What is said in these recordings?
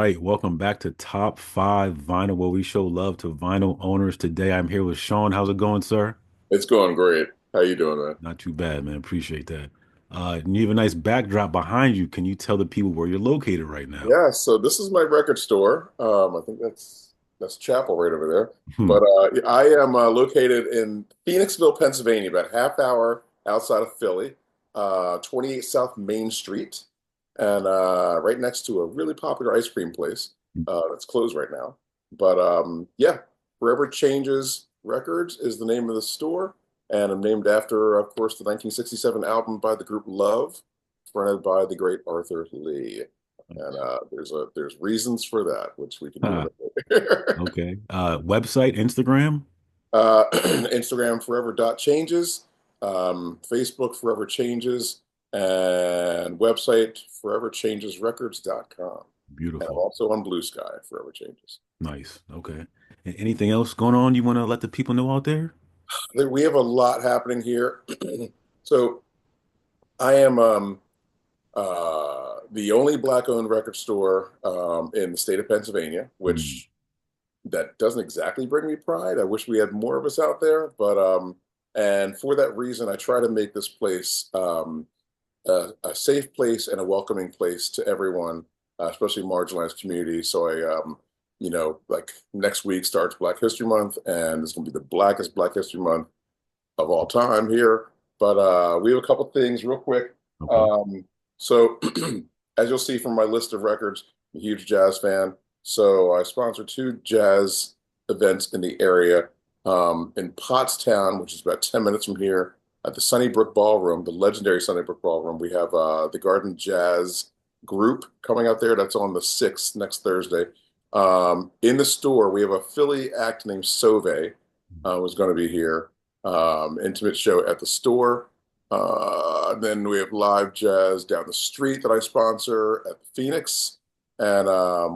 right, welcome back to Top 5 Vinyl, where we show love to vinyl owners. Today I'm here with Shawn. How's it going, sir? It's going great. How you doing, man? Not too bad, man. Appreciate that. And you have a nice backdrop behind you. Can you tell the people where you're located right now? Yeah, so this is my record store. I think that's Chapel right over there. Hmm, But I am located in Phoenixville, Pennsylvania, about half hour outside of Philly, 28 South Main Street, and right next to a really popular ice cream place that's closed right now. But yeah, Forever Changes Records is the name of the store, and I'm named after, of course, the 1967 album by the group Love, fronted by the great Arthur Lee. And there's reasons for that, which we can do ah, it later. okay. Website, Instagram? Instagram forever.changes, Facebook forever changes, and website foreverchangesrecords.com. And I'm Beautiful. also on Blue Sky, Forever Changes. Nice. Okay. Anything else going on you want to let the people know out there? We have a lot happening here. So I am the only black-owned record store in the state of Pennsylvania, Hmm, which that doesn't exactly bring me pride. I wish we had more of us out there, but and for that reason, I try to make this place a safe place and a welcoming place to everyone, especially marginalized communities. So like next week starts Black History Month, and it's going to be the blackest Black History Month of all time here. But we have a couple things real quick. okay. So, as you'll see from my list of records, I'm a huge jazz fan. So, I sponsor two jazz events in the area. In Pottstown, which is about 10 minutes from here, at the Sunnybrook Ballroom, the legendary Sunnybrook Ballroom, we have the Garden Jazz Group coming out there. That's on the 6th, next Thursday. In the store, we have a Philly act named Sauve, who's going to be here. Intimate show at the store. Then we have live jazz down the street that I sponsor at the Phoenix. And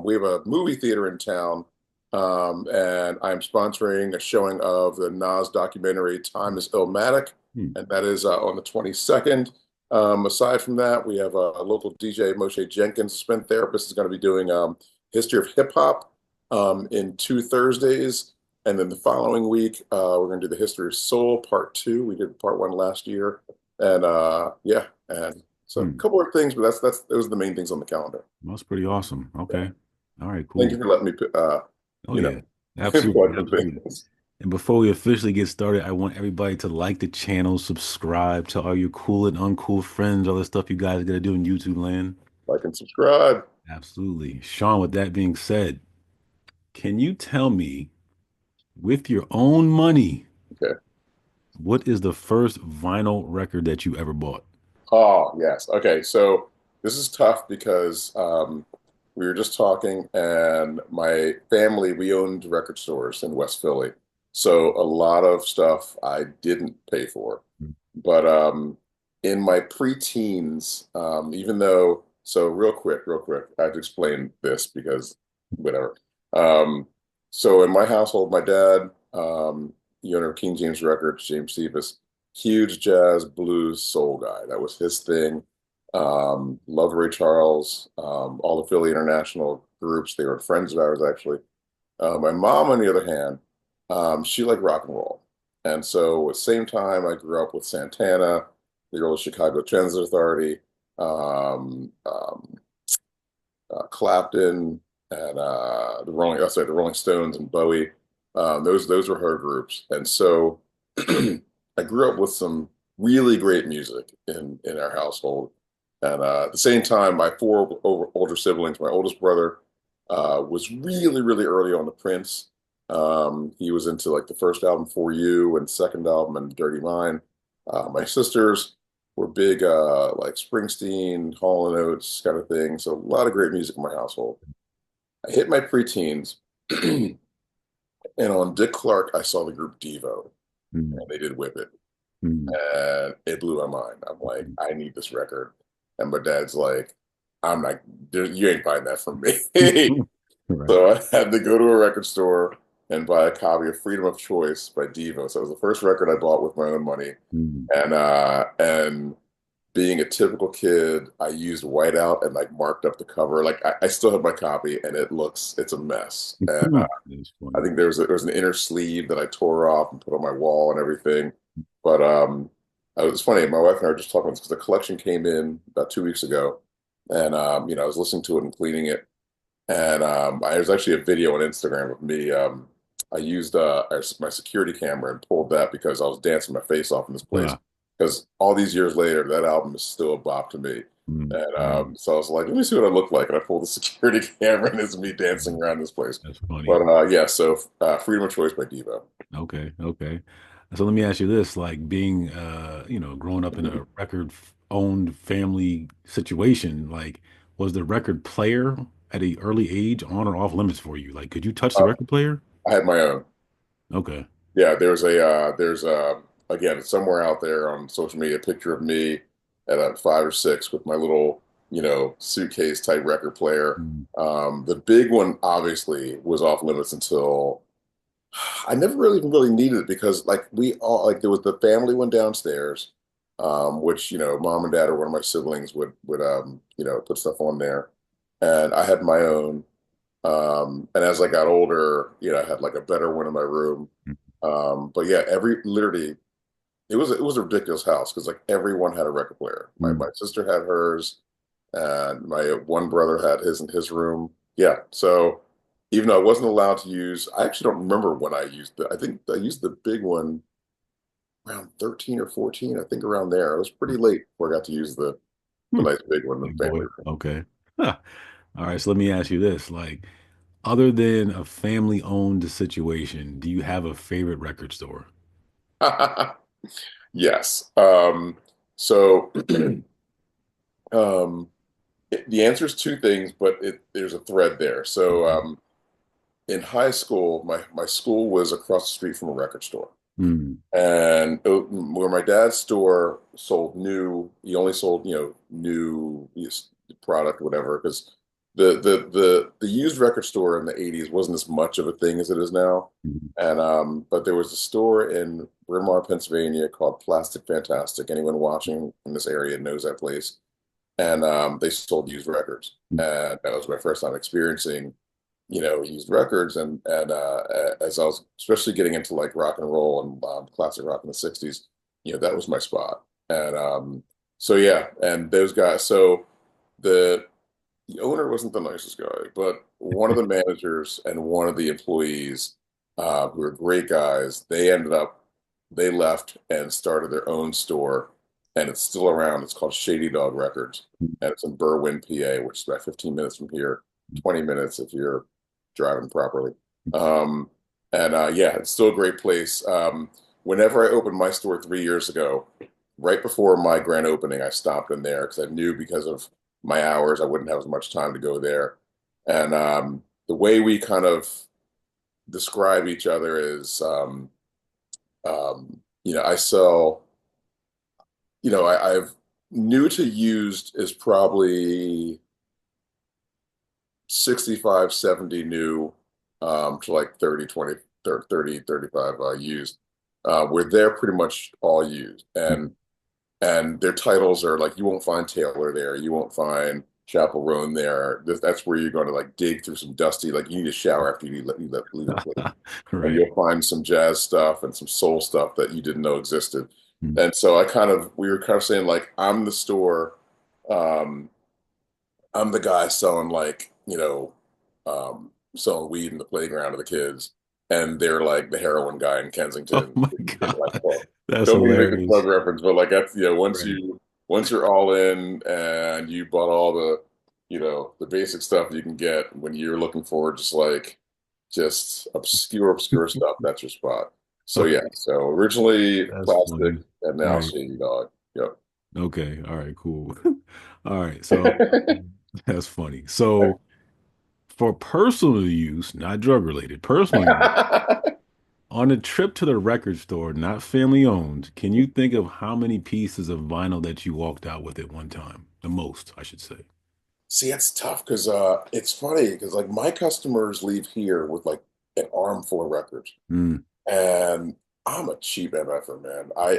we have a movie theater in town. And I'm sponsoring a showing of the Nas documentary Time is Illmatic, Hmm, and that is on the 22nd. Aside from that, we have a local DJ, Moshe Jenkins, a spin therapist, is going to be doing history of hip hop in 2 Thursdays. And then the following week, we're going to do the history of soul, part two. We did part one last year. And yeah, and so a hmm. couple of things, but that's those are the main things on the calendar. That's pretty awesome. Yeah. Okay. All right, Thank you cool. for letting me, Oh you yeah. know, Absolutely. plug some Absolutely. things. And before we officially get started, I want everybody to like the channel, subscribe to all your cool and uncool friends, all the stuff you guys gotta do in YouTube land. Like and subscribe. Absolutely. Sean, with that being said, can you tell me with your own money, Okay. what is the first vinyl record that you ever bought? Oh, yes. Okay. So this is tough because we were just talking, and my family, we owned record stores in West Philly. So a lot of stuff I didn't pay for. But in my preteens, even though, so real quick, I have to explain this because whatever. Um, so in my household, my dad, the owner of King James Records, James Stevens, huge jazz, blues, soul guy. That was his thing. Loved Ray Charles, all the Philly International groups. They were friends of ours, actually. My mom, on the other hand, she liked rock and roll. And so at the same time, I grew up with Santana, the early Chicago Transit Authority, um, um, Clapton, and the Rolling Stones and Bowie. Those were her groups. And so I grew up with some really great music in our household. And at the same time, my four older siblings, my oldest brother was really, really early on the Prince. He was into like the first album For You and second album and Dirty Mind. My sisters were big like Springsteen, Hall and Oates kind of thing. So a lot of great music in my household. I hit my preteens, and on Dick Clark, I saw the group Devo, Mm, and they did Whip It, mm, and it blew my mind. I'm like, mm. I need this record, and my dad's like, I'm not, you ain't buying that from me. Right. So I had to go to a record store and buy a copy of Freedom of Choice by Devo. So it was the first record I bought with my own money. Mm, And being a typical kid, I used whiteout and like marked up the cover. Like I still have my copy, and it's a mess. And It's I funny. think there was an inner sleeve that I tore off and put on my wall and everything. But it's funny. My wife and I were just talking about this because the collection came in about 2 weeks ago, and I was listening to it and cleaning it, and there's actually a video on Instagram of me. I used my security camera and pulled that because I was dancing my face off in this place. Ah, Because all these years later, that album is still a bop to me. And mm. so I was like, let me see what I look like. And I pulled the security camera, and it's me dancing around this place. That's funny. But yeah, so Freedom of Choice by Devo. Okay, okay. So let me ask you this, like being growing up in a record owned family situation, like was the record player at a early age on or off limits for you? Like could you touch the Uh, record player? I had my own. Okay. Yeah, there's again somewhere out there on social media a picture of me at 5 or 6 with my little suitcase type record player. Mm, The big one obviously was off limits until I never really even really needed it because like we all like there was the family one downstairs, which mom and dad or one of my siblings would put stuff on there, and I had my own. And as I got older, I had like a better one in my room. mm, But yeah, every literally it was a ridiculous house because like everyone had a record player. My mm. sister had hers, and my one brother had his in his room. Yeah, so even though I wasn't allowed to use, I actually don't remember when I used it. I think I used the big one around 13 or 14. I think around there. It was pretty late before I got to use the Hmm. nice big one in the Big family boy. room. Okay. Huh. All right, so let me ask you this, like other than a family owned situation, do you have a favorite record store? Yes. So um, the answer is two things, but there's a thread there. So Okay. in high school, my school was across the street from a record store. Mm, And where my dad's store sold new, he only sold, new product, whatever, because the used record store in the 80s wasn't as much of a thing as it is now. mm, And but there was a store in Bryn Mawr, Pennsylvania called Plastic Fantastic. Anyone watching in this area knows that place. And they sold used records. mm, And that was my first time experiencing used records and as I was especially getting into like rock and roll and classic rock in the 60s, that was my spot. And so yeah, and those guys, so the the owner wasn't the nicest guy, but one of the managers and one of the employees, who were great guys, they left and started their own store, and it's still around. It's called Shady Dog Records, and it's in Berwyn, PA, which is about 15 minutes from here, 20 minutes if you're driving properly. Um, and yeah, it's still a great place. Whenever I opened my store 3 years ago, right before my grand opening, I stopped in there because I knew because of my hours, I wouldn't have as much time to go there. And the way we kind of describe each other is, I sell, I've new to used is probably 65, 70 new, to like 30, 20, 30, 35 used. Where they're pretty much all used. mm. And their titles are like you won't find Taylor there, you won't find Chapel Roan there. That's where you're going to like dig through some dusty, like you need a shower after leave the place, and Right. you'll find some jazz stuff and some soul stuff that you didn't know existed. Mm. And so we were kind of saying like I'm the store, um, I'm the guy selling like selling weed in the playground to the kids, and they're like the heroin guy in Oh Kensington. my Like, God. well, That's don't mean to make a plug hilarious. reference, but like that's Right. once you're all in and you bought all the basic stuff you can get when you're looking for just obscure stuff, that's your spot. So yeah, Okay. so originally That's plastic funny. and now Right. Shady Dog. Yep. Okay. All right, cool. All right. So that's funny. So for personal use, not drug related, personal use, on a trip to the record store, not family owned, can you think of how many pieces of vinyl that you walked out with at one time? The most, I should say. See, it's tough because it's funny because like my customers leave here with like an armful of records, Mm. and I'm a cheap MFer, man. I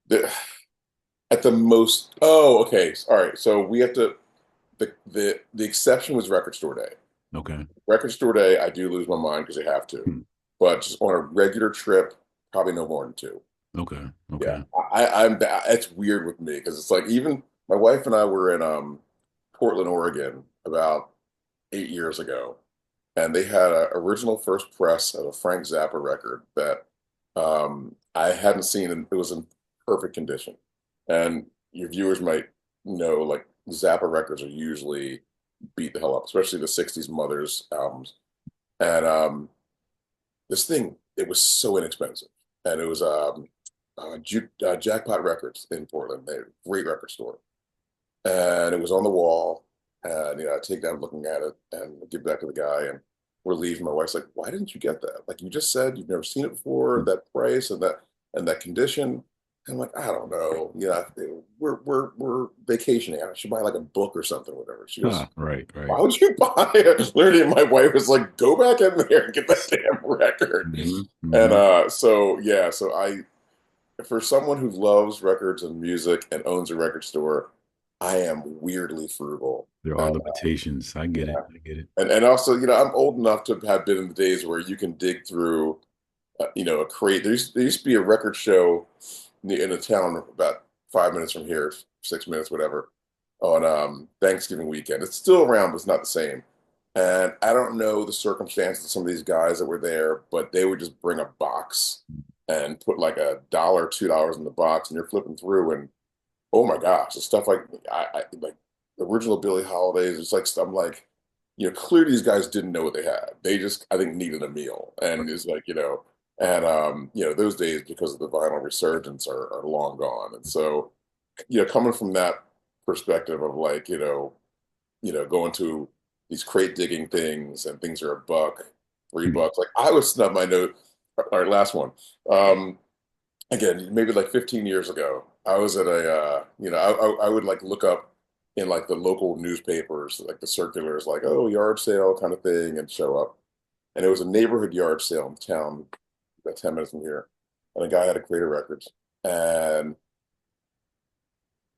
the, At the most, oh, okay. All right. So we have to the exception was record store day. Okay. Record store day, I do lose my mind because I have to. Hmm. But just on a regular trip, probably no more than two. Okay. Yeah. Okay. It's weird with me because it's like even my wife and I were in Portland, Oregon about 8 years ago, and they had an original first press of a Frank Zappa record that I hadn't seen, and it was in perfect condition. And your viewers might know, like Zappa records are usually beat the hell up, especially the '60s Mothers albums. And this thing, it was so inexpensive, and it was Jackpot Records in Portland. They're a great record store, and it was on the wall. And I take down looking at it and give it back to the guy, and we're leaving. My wife's like, "Why didn't you get that? Like you just said, you've never seen it before. Hmm. That price and that condition." And I'm like, "I don't know. We're vacationing. I should buy like a book or something, or whatever." She goes, Ah, right, "Why right. would you buy it?" Literally, my wife was like, "Go back in there and get that damn record." Hmm. And Hmm. so yeah, so I for someone who loves records and music and owns a record store, I am weirdly frugal. There are limitations. I get it. Yeah. I get it. And also, I'm old enough to have been in the days where you can dig through, a crate. There used to be a record show in a town about 5 minutes from here, 6 minutes, whatever, on Thanksgiving weekend. It's still around, but it's not the same. And I don't know the circumstances of some of these guys that were there, but they would just bring a box and put like $1, $2 in the box, and you're flipping through, and oh my gosh, the stuff like I like original Billie Holidays. It's like I'm like, clearly these guys didn't know what they had. They just I think needed a meal, and it's like and those days because of the vinyl resurgence are long gone, and so coming from that perspective of like going to these crate digging things and things are a buck, Hmm. $3. Like I would snub my nose. All right, last one. Again, maybe like 15 years ago, I was at I would like look up in like the local newspapers, like the circulars, like, oh, yard sale kind of thing, and show up. And it was a neighborhood yard sale in town, about 10 minutes from here. And a guy had a crate of records. And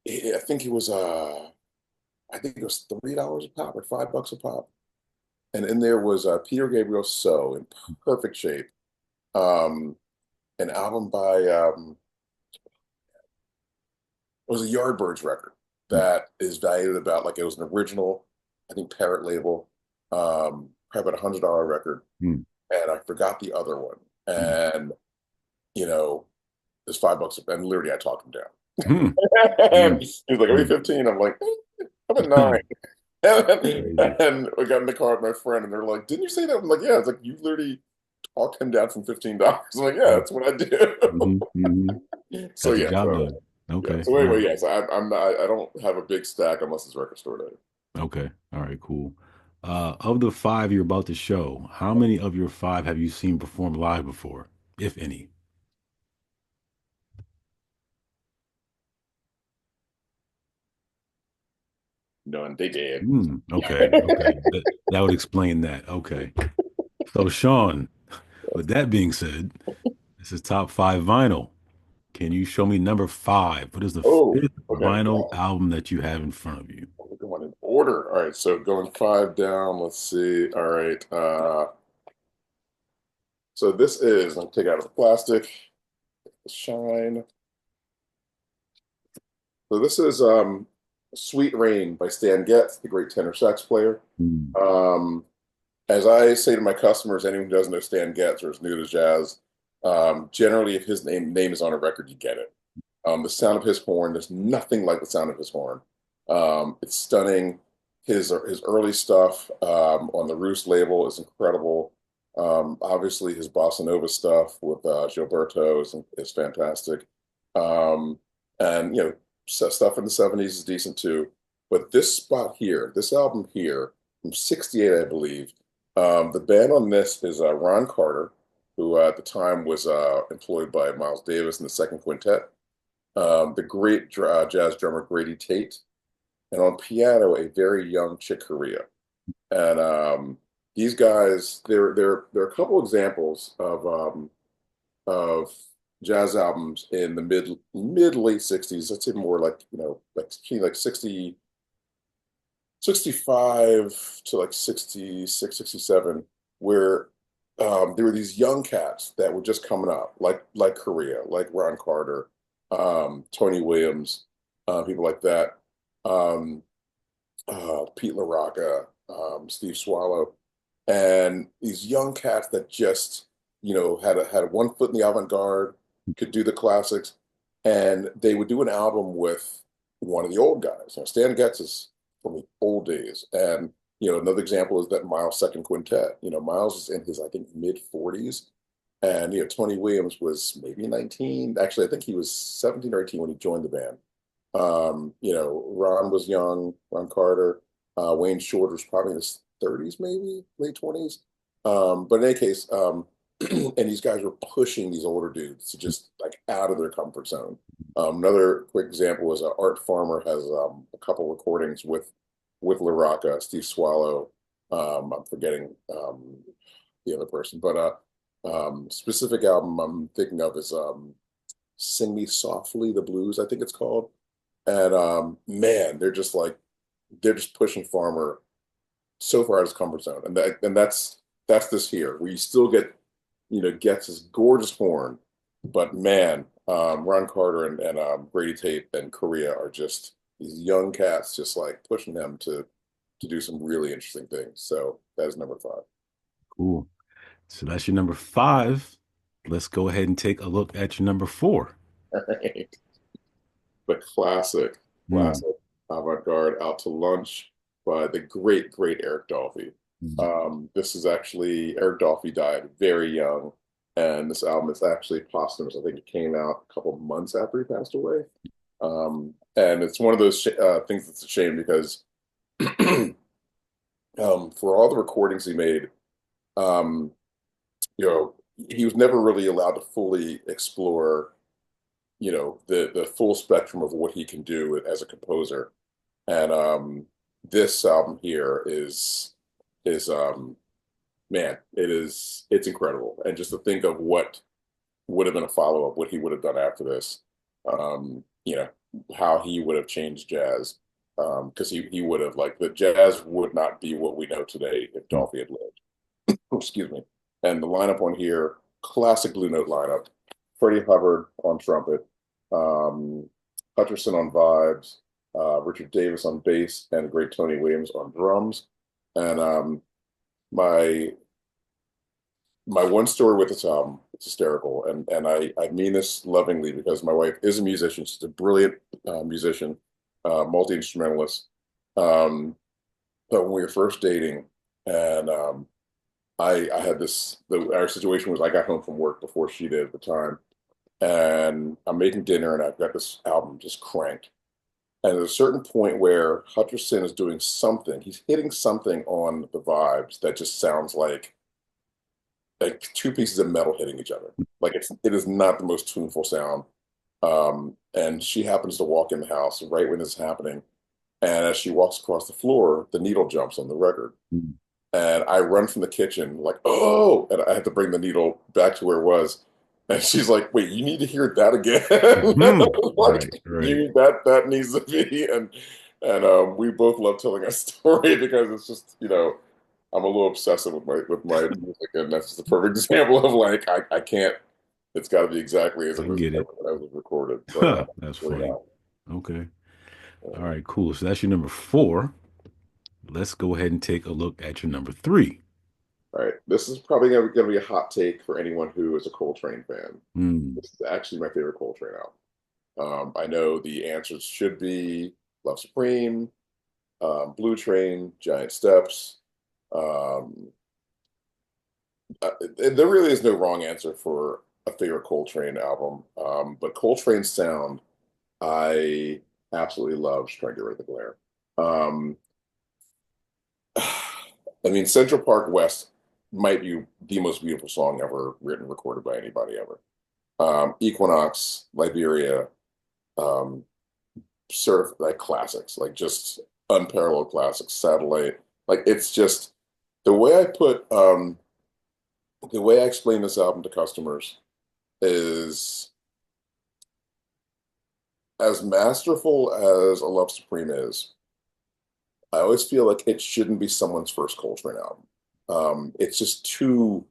I think it was $3 a pop or $5 a pop. And in there was Peter Gabriel So in perfect shape. Um, an album by it was a Yardbirds record Hmm. that is valued about like it was an original, I think Parrot label, probably about $100 record, Hmm. and I forgot the other one. Hmm. And you know, it's $5, and literally I talked him Hmm. down. Hmm. And he's like, "Are you Hmm. 15?" I'm like, "I'm at 9." Crazy. And we got in the car with my friend, and they're like, "Didn't you say that?" I'm like, "Yeah." It's like you literally talked him down from $15. I'm like, "Yeah, that's what I Hmm. do." Hmm. So Got the yeah, job so done. yeah. Okay. So All anyway, right. yes, I'm not. I don't have a big stack unless it's record store day. Okay. All right. Cool. Of the five you're about to show, how many of your five have you seen perform live before, if any? None. They did. Hmm. Okay. Okay. That would explain that. Okay. So, Sean, with that being said, this is top five vinyl. Can you show me number five? What is the Oh, fifth okay. vinyl album that you have in front of you? We're going in order. All right, so going five down. Let's see. All right. So this is. I'll take out of the plastic. Shine. So this is "Sweet Rain" by Stan Getz, the great tenor sax player. Hmm. Um, as I say to my customers, anyone who doesn't know Stan Getz or is new to jazz, generally, if his name is on a record, you get it. The sound of his horn, there's nothing like the sound of his horn. It's stunning. His early stuff on the Roost label is incredible. Obviously, his bossa nova stuff with Gilberto is fantastic. Um, and stuff in the '70s is decent too. But this spot here, this album here from '68, I believe, the band on this is Ron Carter, who at the time was employed by Miles Davis in the Second Quintet, the great jazz drummer Grady Tate, and on piano a very young Chick Corea. And these guys, there are a couple examples of jazz albums in the mid late 60s. Let's say more like, like 65 to like 66, 67, where there were these young cats that were just coming up, like Korea, like Ron Carter, Tony Williams, people like that, um, Pete LaRocca, Steve Swallow, and these young cats that just, had one foot in the avant-garde, could do the classics, and they would do an album with one of the old guys. Stan Getz is from the old days, and another example is that Miles' second quintet. Miles is in his, I think, mid 40s, and Tony Williams was maybe 19. Actually, I think he was 17 or 18 when he joined the band. Ron was young, Ron Carter. Wayne Shorter was probably in his 30s, maybe late 20s. But in any case, and these guys were pushing these older dudes to just like out of their comfort zone. Another quick example is Art Farmer has a couple recordings with LaRocca, Steve Swallow. I'm forgetting the other person, but specific album I'm thinking of is "Sing Me Softly," the blues, I think it's called. And man, they're just pushing Farmer so far out of his comfort zone, and that's this here. We still gets his gorgeous horn, but man, Ron Carter and Grady Tate and Korea are just these young cats, just like pushing him to do some really interesting things. So that is number five. Cool. So that's your number five. Let's go ahead and take a look at your number four. All right. The classic, Mm, classic avant-garde "Out to Lunch" by the great, great Eric Dolphy. mm, This is actually Eric Dolphy died very young, and this album is actually posthumous. I think it came out a couple of months after he passed away. And it's one of those things that's a shame because for all the recordings he made, um, he was never really allowed to fully explore, the full spectrum of what he can do as a composer. And this album here is man, it's incredible. And just to think of what would have been a follow-up, what he would have done after this, um, you know, how he would have changed jazz. Because he would have like the jazz would not be what we know today if mm. Dolphy had lived. Excuse me. And the lineup on here, classic Blue Note lineup. Freddie Hubbard on trumpet, um, Hutcherson on vibes, Richard Davis on bass, and the great Tony Williams on drums. And my my one story with this album, it's hysterical, and I mean this lovingly because my wife is a musician. She's a brilliant musician, multi instrumentalist. Um, but when we were first dating, and I had our situation was I got home from work before she did at the time, and I'm making dinner, and I've got this album just cranked. And there's a certain point where Hutcherson is doing something. He's hitting something on the vibes that just sounds like two pieces of metal hitting each other. Like it is not the most tuneful sound. And she happens to walk in the house right when this is happening. And as she walks across the floor, the needle jumps on the record. Mm. And I run from the kitchen like, oh, and I had to bring the needle back to where it was. And she's like, wait, you need to hear that again. Mhm. Like Right, right. you that needs to be. And we both love telling a story because it's just, I'm a little obsessive with my music, and that's just a perfect example of like I can't. It's got to be exactly as I it was get it. when it was recorded. But That's really funny. not. Okay. All Uh, right, cool. So that's your number four. Let's go ahead and take a look at your number three. all right, this is probably going to be a hot take for anyone who is a Coltrane fan. Mm, This is actually my favorite Coltrane album. I know the answers should be Love Supreme, Blue Train, Giant Steps. Um, there really is no wrong answer for a favorite Coltrane album, but Coltrane's sound, I absolutely love Stranger of the Glare. Um, I mean, Central Park West might be the most beautiful song ever written, recorded by anybody ever. Equinox, Liberia, um, surf like classics, like just unparalleled classics. Satellite, like it's just the way I explain this album to customers. is as masterful as A Love Supreme is. I always feel like it shouldn't be someone's first Coltrane album. It's just too,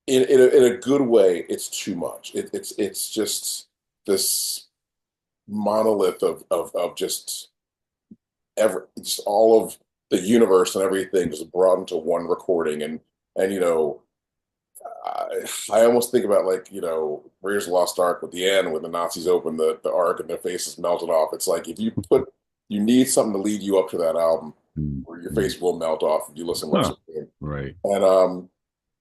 in a good way, it's too much. It's just this monolith of just all of the universe and everything just brought into one recording. And I almost think about like, Raiders of the Lost Ark with the end when the Nazis open the Ark and their faces melted off. It's like if you need something to lead you up to that album where your Mm-hmm. face will melt off if you listen to Love Huh. Supreme. Right.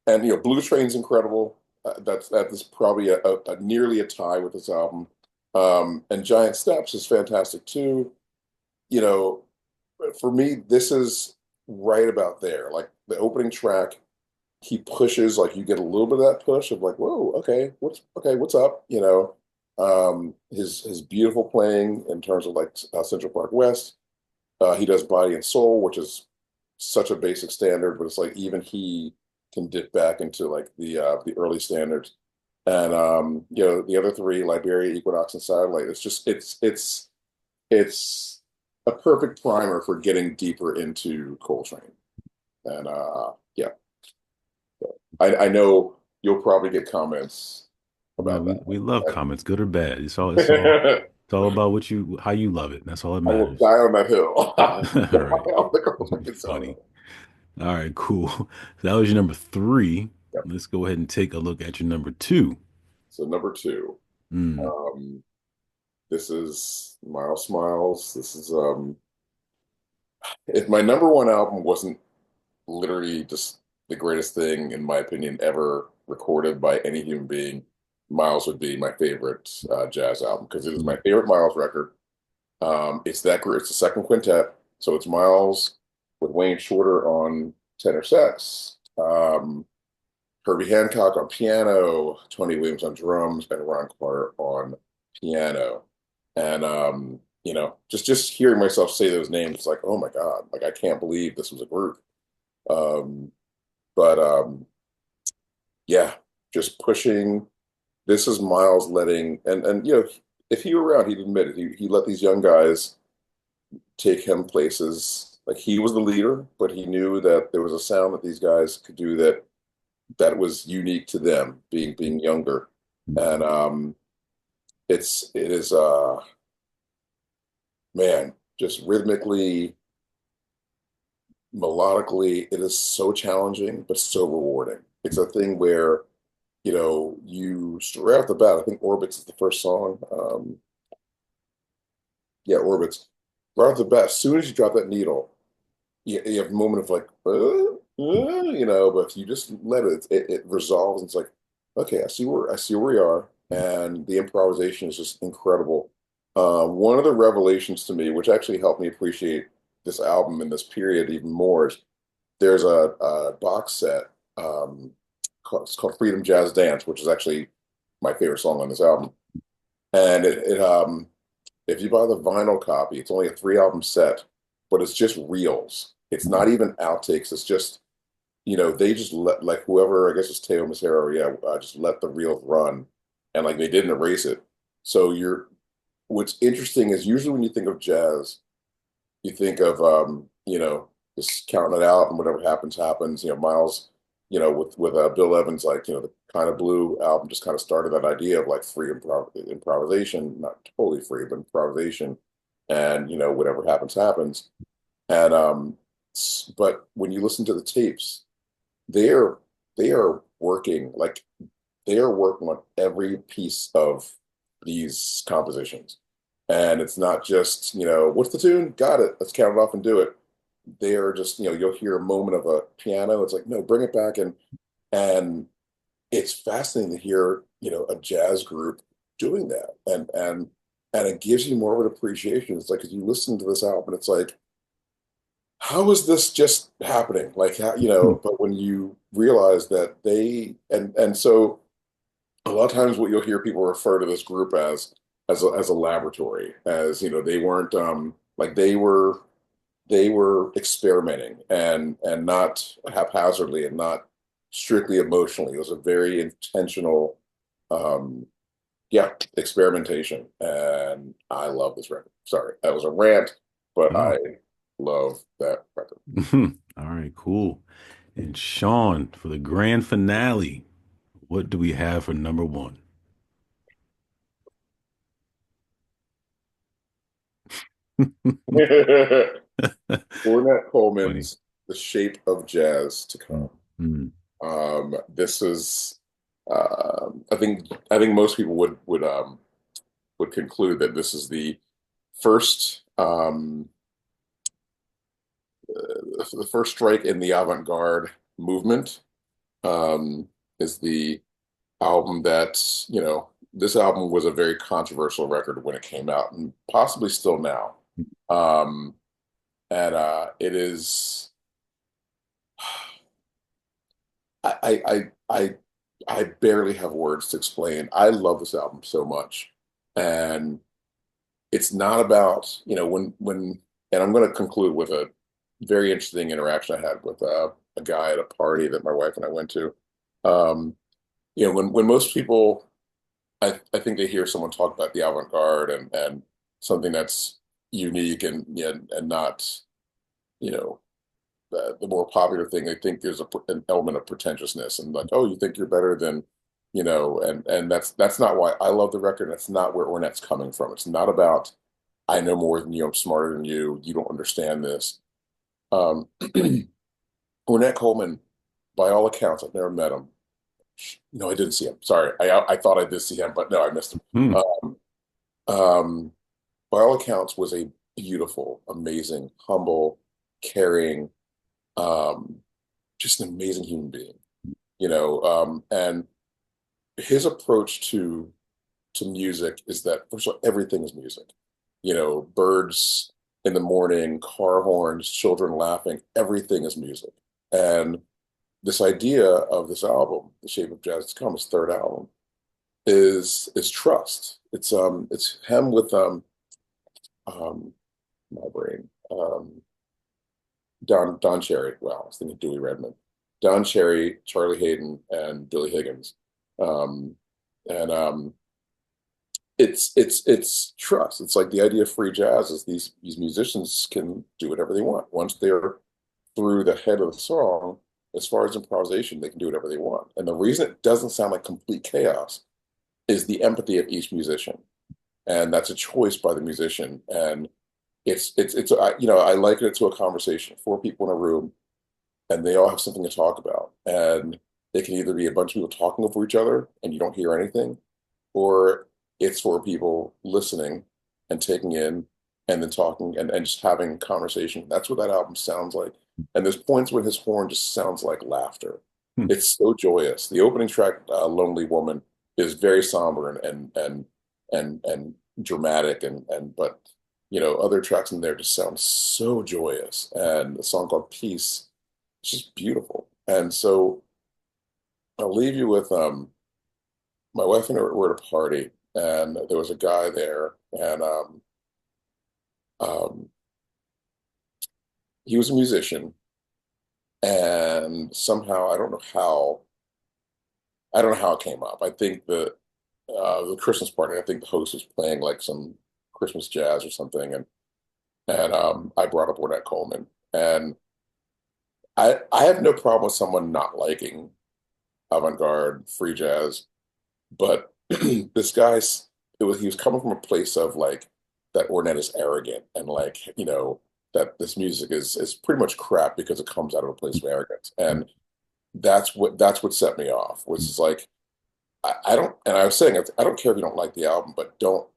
And Blue Train's incredible. That is probably a nearly a tie with this album. And Giant Steps is fantastic too. You know, for me, this is right about there. Like the opening track, he pushes, like you get a little bit of that push of like, whoa, what's up? His beautiful playing in terms of like Central Park West. He does Body and Soul, which is such a basic standard, but it's like even he can dip back into like the early standards. And the other three, Liberia, Equinox, and Satellite, it's a perfect primer for getting deeper into Coltrane. And yeah, I know you'll probably get comments No, about we love that. comments, good or bad. It's all about how you love it. That's all that I will matters. die on that hill. All right. On the Coltrane song. Funny. All right, cool. So that was your number three. Yep. Let's go ahead and take a look at your number two. So number two, Mm, um, this is Miles Smiles. This is if my number one album wasn't literally just the greatest thing, in my opinion, ever recorded by any human being, Miles would be my favorite jazz album because it is my mm, favorite Miles record. It's that great. It's the second quintet, so it's Miles with Wayne Shorter on tenor sax, Herbie Hancock on piano, Tony Williams on drums, and Ron Carter on piano. And just hearing myself say those names, it's like, oh my God, like I can't believe this was a group. Um, but yeah, just pushing. This is Miles letting and if he were around, he'd admit it. He let these young guys take him places. Like he was the leader, but he knew that there was a sound that these guys could do that was unique to them, being younger. mm. And it is man, just rhythmically, melodically, it is so challenging, but so rewarding. It's a thing where you straight off the bat, I think Orbits is the first song. Yeah, Orbits. Right off the bat, as soon as you drop that needle, you have a moment of like, but if you just let it resolves. And it's like, okay, I see where we are, and the improvisation is just incredible. One of the revelations to me, which actually helped me appreciate this album in this period even more, is there's a box set. It's called Freedom Jazz Dance, which is actually my favorite song on this album. And if you buy the vinyl copy, it's only a three album set, but it's just reels. It's not even outtakes. It's just, they just let like whoever, I guess it's Teo Macero, yeah, just let the reels run, and like they didn't erase it. So what's interesting is usually when you think of jazz, you think of just counting it out and whatever happens happens. Miles, with Bill Evans, like the Kind of Blue album just kind of started that idea of like free improvisation, not totally free, but improvisation, and whatever happens happens. And but when you listen to the tapes, they are they are working like they are working on every piece of these compositions. And it's not just, what's the tune? Got it. Let's count it off and do it. They are just, you'll hear a moment of a piano. It's like, no, bring it back. And it's fascinating to hear, a jazz group doing that. And it gives you more of an appreciation. It's like, as you listen to this album, it's like, how is this just happening? Like, but when you realize that and so a lot of times what you'll hear people refer to this group as a laboratory, as they weren't like they were experimenting and not haphazardly and not strictly emotionally. It was a very intentional, um, yeah, experimentation. And I love this record. Sorry, that was a rant, but I No. love that record. All right, cool. And Sean, for the grand finale, what do we have for number one? Ornette Funny. Coleman's The Shape of Jazz to Come. Mm. This is, I think most people would conclude that this is the first the first strike in the avant-garde movement. Um, is the album that, this album was a very controversial record when it came out, and possibly still now. Um, and it is. I, I I I barely have words to explain. I love this album so much, and it's not about, and I'm going to conclude with a very interesting interaction I had with a guy at a party that my wife and I went to. Um, when most people, I think they hear someone talk about the avant-garde and something that's unique and, yeah, and not, you know the more popular thing, I think there's an element of pretentiousness and like, oh, you think you're better than, and that's not why I love the record. That's not where Ornette's coming from. It's not about I know more than you, I'm smarter than you, you don't understand this. Um, Ornette Coleman, by all accounts, I've never met him. No, I didn't see him. Sorry, I thought I did see him, but no, I missed him. Hmm. Um, by all accounts, was a beautiful, amazing, humble, caring, um, just an amazing human being. And his approach to music is that first of all, everything is music. Birds in the morning, car horns, children laughing, everything is music. And this idea of this album, The Shape of Jazz to Come, his third album, is trust. It's him with um my brain. Don Cherry. Wow, I was thinking Dewey Redman. Don Cherry, Charlie Hayden, and Billy Higgins. Um, and it's trust. It's like the idea of free jazz is these musicians can do whatever they want. Once they're through the head of the song, as far as improvisation, they can do whatever they want. And the reason it doesn't sound like complete chaos is the empathy of each musician. And that's a choice by the musician. And I liken it to a conversation, four people in a room, and they all have something to talk about. And it can either be a bunch of people talking over each other and you don't hear anything, or it's for people listening and taking in and then talking and just having conversation. That's what that album sounds like. And there's points when his horn just sounds like laughter. Hmm. It's so joyous. The opening track, "Lonely Woman," is very somber and dramatic, and but other tracks in there just sound so joyous. And a song called "Peace," it's just beautiful. And so I'll leave you with my wife and I were at a party, and there was a guy there, and um, he was a musician, and somehow I don't know how it came up. I think the Christmas party, I think the host was playing like some Christmas jazz or something, and I brought up Ornette Coleman, and I have no problem with someone not liking avant-garde free jazz. But this guy's he was coming from a place of like that Ornette is arrogant and like, that this music is pretty much crap because it comes out of a place of arrogance. And that's what set me off, which is like I don't, and I was saying I don't care if you don't like the album, but don't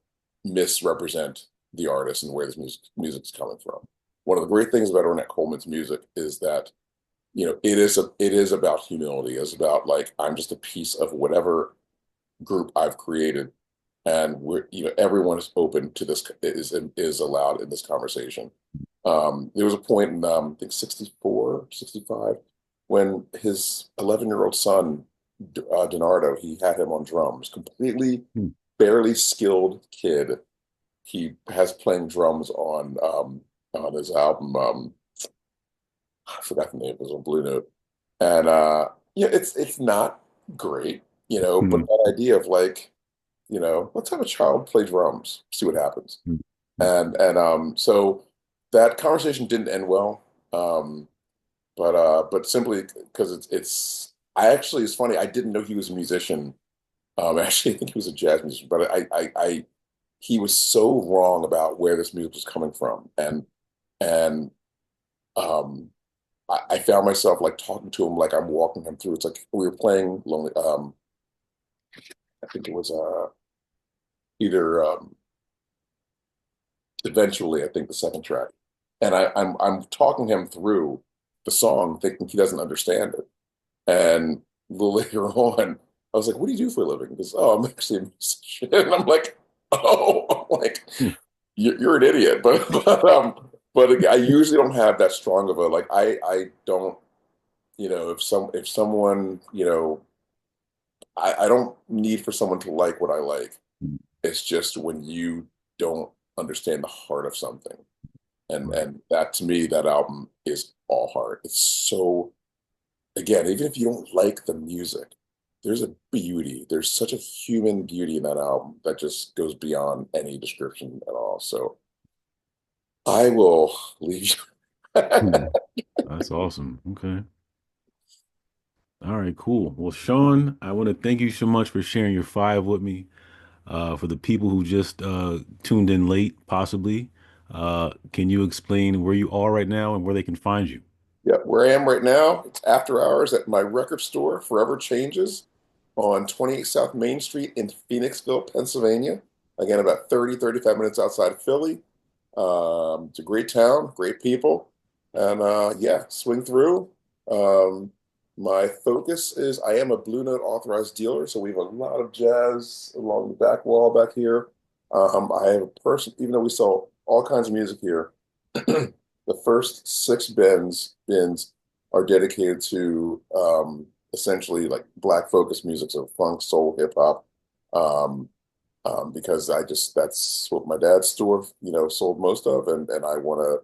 misrepresent the artist and where this music's coming from. One of the great things about Ornette Coleman's music is that, it is about humility. It's about like I'm just a piece of whatever group I've created, and everyone is open to this, is allowed in this conversation. There was a point in I think 64, 65, when his 11-year-old son Donardo, he had him on drums, completely Hmm. barely skilled kid. He has playing drums on his album. I forgot the name. It was on Blue Note, and Yeah, it's not great, but Mhm. that idea of like, let's have a child play drums, see what happens. And so that conversation didn't end well. Um, but simply because it's I actually it's funny, I didn't know he was a musician. Actually, I think he was a jazz musician, but I he was so wrong about where this music was coming from. And um I found myself like talking to him like I'm walking him through. It's like we were playing Lonely. I think it was either eventually. I think the second track, and I'm talking him through the song, thinking he doesn't understand it. And a little later on, I was like, "What do you do for a living?" He goes, "Oh, I'm actually a musician." And I'm like, "Oh, I'm like you're an idiot." But I usually don't have that strong of a like. I don't. If someone, I don't need for someone to like what I like. It's just when you don't understand the heart of something. And Right. and that to me, that album is all heart. It's so, again, even if you don't like the music, there's a beauty. There's such a human beauty in that album that just goes beyond any description at all. So I will leave you. Hmm. That's awesome. Okay. All right, cool. Well, Sean, I want to thank you so much for sharing your five with me. For the people who just tuned in late, possibly, can you explain where you are right now and where they can find you? Yeah, where I am right now, it's after hours at my record store, Forever Changes, on 28 South Main Street in Phoenixville, Pennsylvania. Again, about 35 minutes outside of Philly. It's a great town, great people. And yeah, swing through. Um, my focus is I am a Blue Note authorized dealer, so we have a lot of jazz along the back wall back here. I have a person, even though we sell all kinds of music here, the first six bins are dedicated to essentially like black focus music, so funk, soul, hip hop. Um, because that's what my dad's store, sold most of, and I want to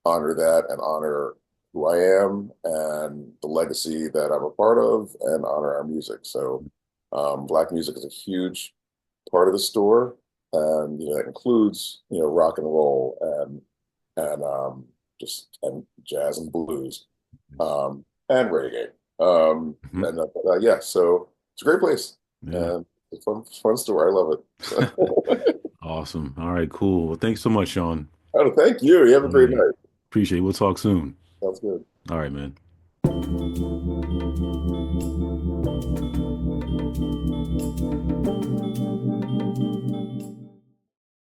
honor that and honor who I am and the legacy that I'm a part of and honor our music. So, black music is a huge part of the store, and that includes rock and roll and just and jazz and blues and reggae. Mhm. Yeah, so it's a great place Yeah. and it's a fun store. I love it. So, Awesome. All right, cool. Well, thanks so much, Sean. oh, thank you. You have a All great right. night. Appreciate it. We'll talk soon. Sounds good. All right, man.